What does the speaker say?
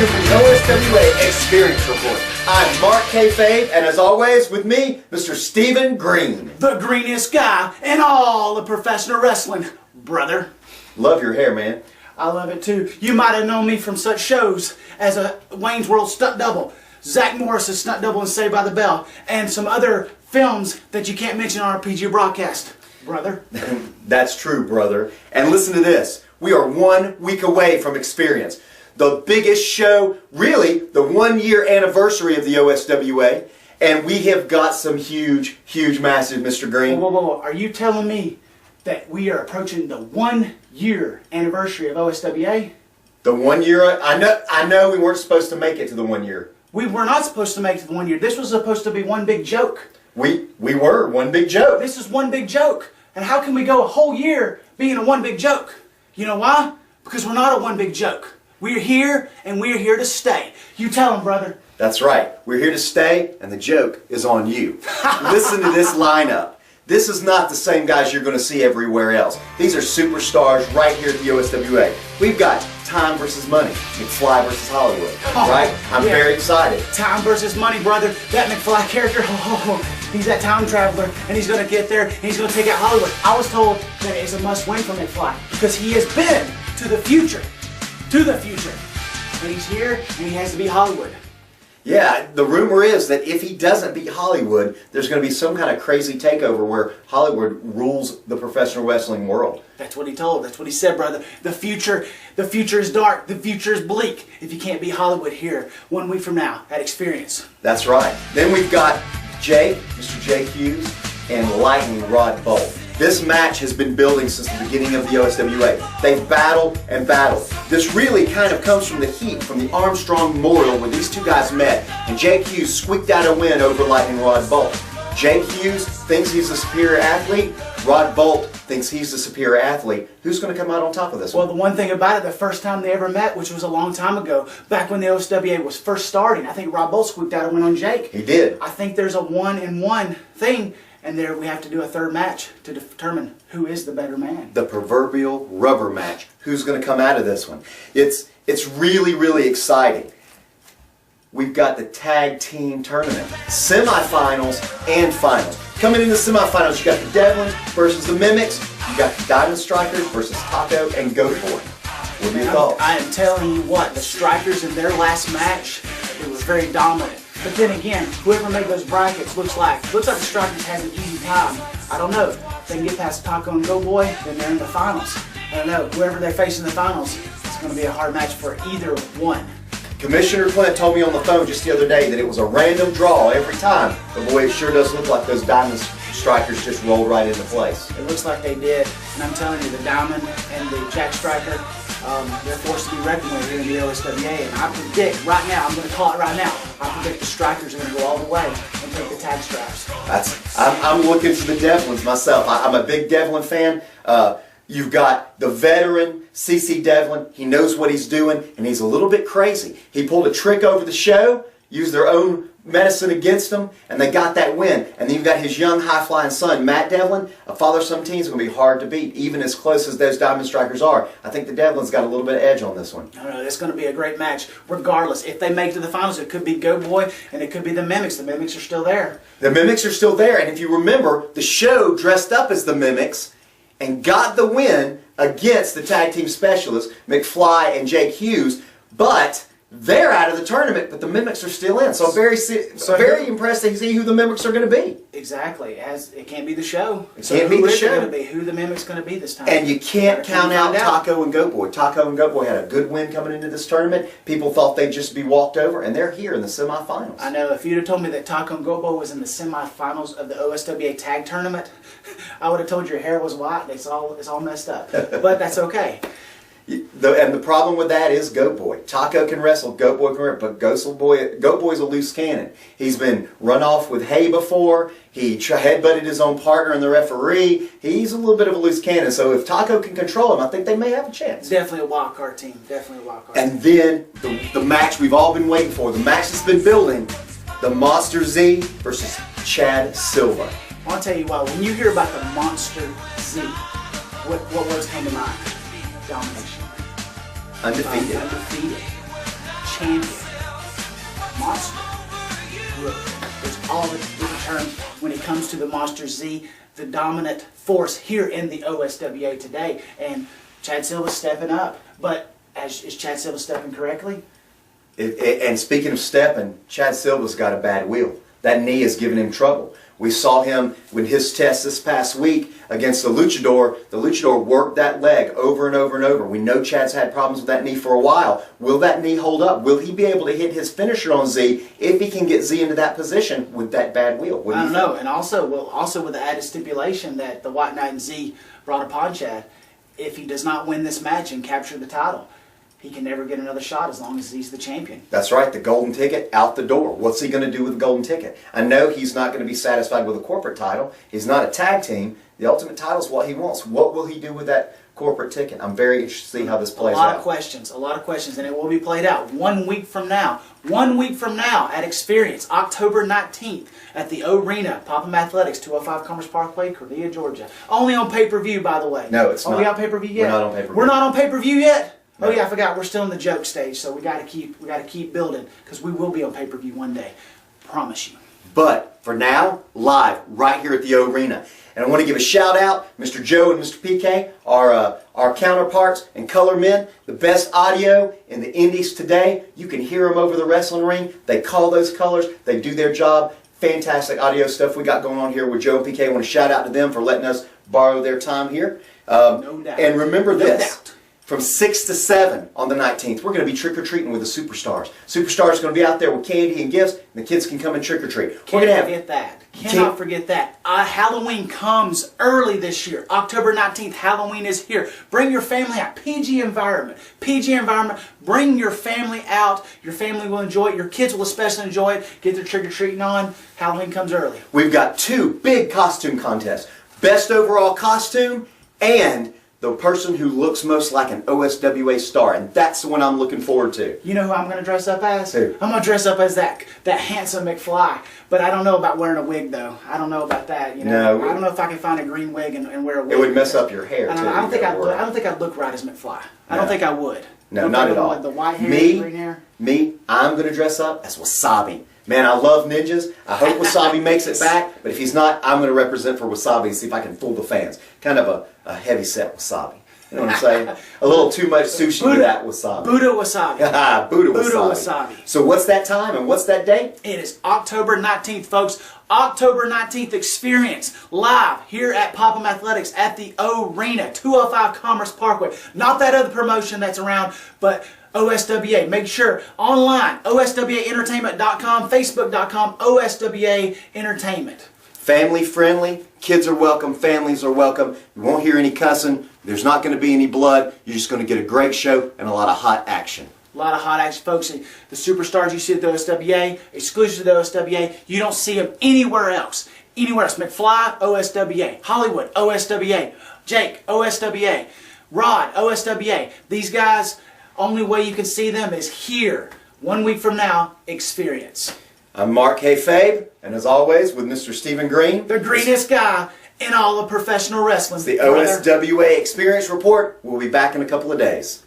welcome to the OSWA exFEARience Report. I'm Mark Kayfabe, and as always, with me, Mr. Stephen Green. The greenest guy in all of professional wrestling, brother. Love your hair, man. I love it too. You might have known me from such shows as a Wayne's World stunt double, Zach Morris's stunt double in Saved by the Bell, and some other films that you can't mention on our PG broadcast, brother. That's true, brother. And listen to this. We are 1 week away from exFEARience, the biggest show, really, the 1-year anniversary of the OSWA, and we have got some huge, massive, Mr. Green. Whoa. Are you telling me that we are approaching the 1-year anniversary of OSWA? The 1 year, I know we weren't supposed to make it to the 1 year. We were not supposed to make it to the 1 year. This was supposed to be one big joke. We were one big joke. This is one big joke. And how can we go a whole year being a one big joke? You know why? Because we're not a one big joke. We're here, and we're here to stay. You tell them, brother. That's right. We're here to stay, and the joke is on you. Listen to this lineup. This is not the same guys you're going to see everywhere else. These are superstars right here at the OSWA. We've got time versus money, McFly versus Hollywood, right? I'm very excited. Time versus money, brother. That McFly character, he's that time traveler, and he's going to get there, and he's going to take out Hollywood. I was told that it's a must-win for McFly, because he has been to the future. And he's here, and he has to beat Hollywood. Yeah, the rumor is that if he doesn't beat Hollywood, there's going to be some kind of crazy takeover where Hollywood rules the professional wrestling world. That's what he told. That's what he said, brother. The future is dark. The future is bleak if you can't beat Hollywood here 1 week from now at exFEARience. That's right. Then we've got Jake, Mr. Jake Hughes, and Lightning Rod Bolt. This match has been building since the beginning of the OSWA. They've battled and battled. This really kind of comes from the heat from the Armstrong Memorial when these two guys met, and Jake Hughes squeaked out a win over Lightning Rod Bolt. Jake Hughes thinks he's a superior athlete. Rod Bolt thinks he's the superior athlete. Who's going to come out on top of this one? Well, the one thing about it, the first time they ever met, which was a long time ago, back when the OSWA was first starting, I think Rod Bolt squeaked out a win on Jake. He did. I think there's a 1-1 thing. And there we have to do a third match to determine who is the better man. The proverbial rubber match. Who's going to come out of this one? It's really exciting. We've got the tag team tournament. Semifinals and finals. Coming into the semifinals, you got the Devlins versus the Mimics. You got the Diamond Strikers versus Taco and Goat Boy. What are your thoughts? I am telling you what, the Strikers in their last match, it was very dominant. But then again, whoever made those brackets looks like the Strikers has an easy time. I don't know. If they can get past Taco and Go Boy, then they're in the finals. I don't know. Whoever they face in the finals, it's going to be a hard match for either one. Commissioner Clint told me on the phone just the other day that it was a random draw every time. But boy, it sure does look like those Diamond Strikers just rolled right into place. It looks like they did. And I'm telling you, the Diamond and the Jack Striker, they're forced to be reckoned with here in the OSWA, and I predict right now, I'm going to call it right now, I predict the Strikers are going to go all the way and take the tag straps. I'm looking for the Devlins myself. I'm a big Devlin fan. You've got the veteran CC Devlin. He knows what he's doing, and he's a little bit crazy. He pulled a trick over the show, used their own medicine against him, and they got that win. And then you've got his young, high-flying son, Matt Devlin. A father-son team is going to be hard to beat, even as close as those Diamond Strikers are. I think the Devlin's got a little bit of edge on this one. No, it's going to be a great match. Regardless, if they make it to the finals, it could be Go Boy, and it could be the Mimics. The Mimics are still there. The Mimics are still there, and if you remember, the show dressed up as the Mimics and got the win against the tag team specialists, McFly and Jake Hughes, but they're out of the tournament, but the Mimics are still in. So I'm very impressed to see who the Mimics are going to be. Exactly. It can't be the show. It can't be the show. Who the Mimics going to be this time? And you can't count out Taco and Goat Boy. Taco and Goat Boy had a good win coming into this tournament. People thought they'd just be walked over, and they're here in the semifinals. I know. If you'd have told me that Taco and Goat Boy was in the semifinals of the OSWA tag tournament, I would have told you your hair was white. It's all messed up. But that's okay. And the problem with that is Goat Boy. Taco can wrestle, Goat Boy can wrestle, but Goat Boy's a loose cannon. He's been run off with hay before. He headbutted his own partner and the referee. He's a little bit of a loose cannon. So if Taco can control him, I think they may have a chance. Definitely a wild card team. Definitely a wild card team. And then the match we've all been waiting for, the match that's been building, the Monster Z versus Chad Silva. I'll tell you what, when you hear about the Monster Z, what words come to mind? Domination. Undefeated. Undefeated. champion. Monster. It's all the terms when it comes to the Monster Z, the dominant force here in the OSWA today. And Chad Silva's stepping up. But is Chad Silva stepping correctly? And speaking of stepping, Chad Silva's got a bad wheel. That knee is giving him trouble. We saw him with his test this past week against the Luchador. The Luchador worked that leg over and over and over. We know Chad's had problems with that knee for a while. Will that knee hold up? Will he be able to hit his finisher on Z if he can get Z into that position with that bad wheel? I don't know. And also with the added stipulation that the White Knight and Z brought upon Chad, if he does not win this match and capture the title, he can never get another shot as long as he's the champion. That's right. The golden ticket out the door. What's he going to do with the golden ticket? I know he's not going to be satisfied with a corporate title. He's not a tag team. The ultimate title is what he wants. What will he do with that corporate ticket? I'm very interested to see how this plays out. A lot of questions, and it will be played out 1 week from now. 1 week from now at exFEARience, October 19th at the O-rena, Popham Athletics, 205 Commerce Parkway, Cordelia, Georgia. Only on pay-per-view, by the way. No, it's not. Are we on pay-per-view yet? We're not on pay-per-view. We're not on pay-per-view yet? No. Oh yeah, I forgot. We're still in the joke stage, so we got to keep building because we will be on pay-per-view one day. Promise you. But for now, live right here at the O-rena. And I want to give a shout out, Mr. Joe and Mr. PK, our counterparts and color men, the best audio in the indies today. You can hear them over the wrestling ring. They call those colors. They do their job. Fantastic audio stuff we got going on here with Joe and PK. I want to shout out to them for letting us borrow their time here. No doubt. And remember this. No doubt. From 6 to 7 on the 19th, we're going to be trick-or-treating with the Superstars. Superstars going to be out there with candy and gifts, and the kids can come and trick-or-treat. Cannot forget that. Halloween comes early this year. October 19th, Halloween is here. Bring your family out. PG environment. PG environment. Bring your family out. Your family will enjoy it. Your kids will especially enjoy it. Get their trick-or-treating on. Halloween comes early. We've got 2 big costume contests. Best overall costume and the person who looks most like an OSWA star, and that's the one I'm looking forward to. You know who I'm going to dress up as? Who? I'm going to dress up as that handsome McFly, but I don't know about wearing a wig, though. I don't know about that. You know? No. I don't know if I can find a green wig and wear a wig. It would mess up your hair, too. I don't think I'd look right as McFly. I don't think I would. No, not at all. The white hair, the green hair. I'm going to dress up as Wasabi. Man, I love ninjas. I hope Wasabi makes it back, but if he's not, I'm going to represent for Wasabi and see if I can fool the fans. Kind of a heavy set Wasabi. You know what I'm saying? A little too much sushi with that wasabi. Buddha wasabi. Buddha wasabi. So what's that time and what's that date? It is October 19th, folks. October 19th, exFEARience, live here at Popham Athletics at the O-rena, 205 Commerce Parkway. Not that other promotion that's around, but OSWA. Make sure online, OSWAentertainment.com, Facebook.com, OSWA Entertainment. Family friendly. Kids are welcome. Families are welcome. You won't hear any cussing. There's not going to be any blood. You're just going to get a great show and a lot of hot action. A lot of hot action, folks. The superstars you see at the OSWA, exclusive to the OSWA, you don't see them anywhere else. Anywhere else. McFly, OSWA. Hollywood, OSWA. Jake, OSWA. Rod, OSWA. These guys, only way you can see them is here. 1 week from now, exFEARience. I'm Mark Hayfabe, and as always, with Mr. Stephen Green. The greenest guy in all of professional wrestling. It's the OSWA exFEARience Report. We'll be back in a couple of days.